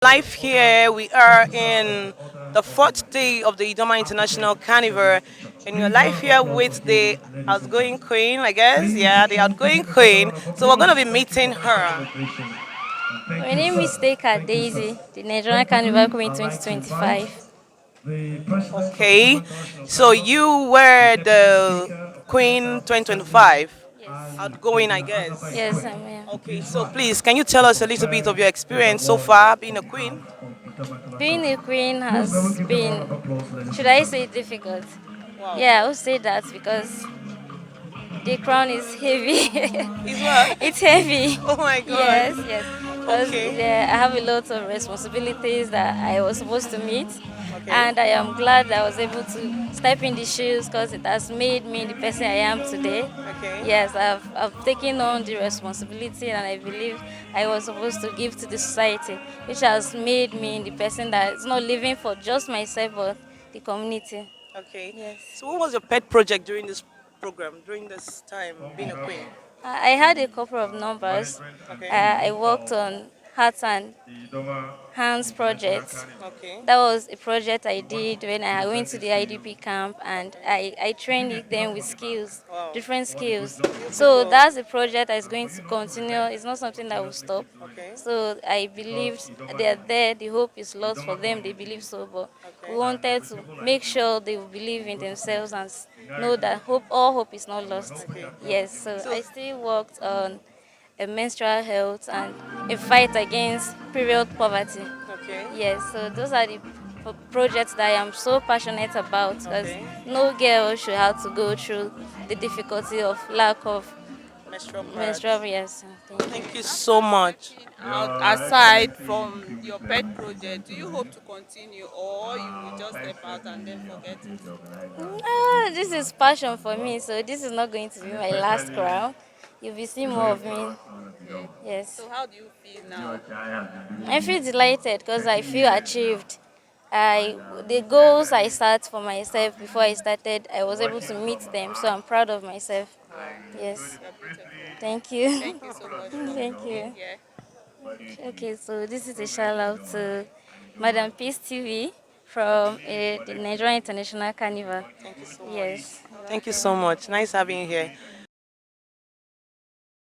Live here, we are in the fourth day of the Idoma International Carnival, and we're live here with the outgoing queen, I guess. Yeah, the outgoing queen. So we're going to be meeting her. My name is Steka Daisy, the Nigerian Carnival Queen 2025. Okay, so you were the queen 2025, Yes. outgoing, I guess. Yes, I'm here. Okay, so please, can you tell us a little bit of your experience so far being a queen? Being a queen has been, should I say, difficult? Wow. Yeah, I would say that because the crown is heavy. Is what? It's heavy. Oh my god. Yes, yes. Because Okay. I have a lot of responsibilities that I was supposed to meet. Okay. And I am glad I was able to step in the shoes because it has made me the person I am today. Okay. Yes, I've taken on the responsibility and I believe I was supposed to give to the society, which has made me the person that is not living for just myself but the community. Okay. Yes. So, what was your pet project during this program, during this time being a queen? I had a couple of numbers. Okay. I worked on hearts and hands projects. Okay. That was a project I did when I went to the IDP camp and I trained them with skills, Wow. different skills. So Beautiful. that's a project that is going to continue. It's not something that will stop. Okay. So I believed they're there, the hope is lost for them, they believe so, but we Okay. wanted to make sure they will believe in themselves and know that all hope is not lost. Okay. Yes, so So, I still worked on menstrual health and a fight against period poverty. okay. Yes, so those are the projects that I am so passionate about because Okay. no girl should have to go through the difficulty of lack of Menstrual menstrual. pads. Yes, thank you. Thank you so much. Aside from your pet project, do you hope to continue or you will just step out and then forget it? This is passion for me, so this is not going to be my last crown. You'll be seeing more of me. Okay. Yes. So how do you feel now? I feel delighted because I feel achieved. The goals I set for myself before I started, I was able to meet them, so I'm proud of myself. Wow, Yes. you're beautiful. Thank you. Thank you so much for Thank being you. here. Okay, so this is a shout out to Madam Peace TV from the Nigerian International Carnival. Thank you so much. Yes. Thank you so much. Nice having you here.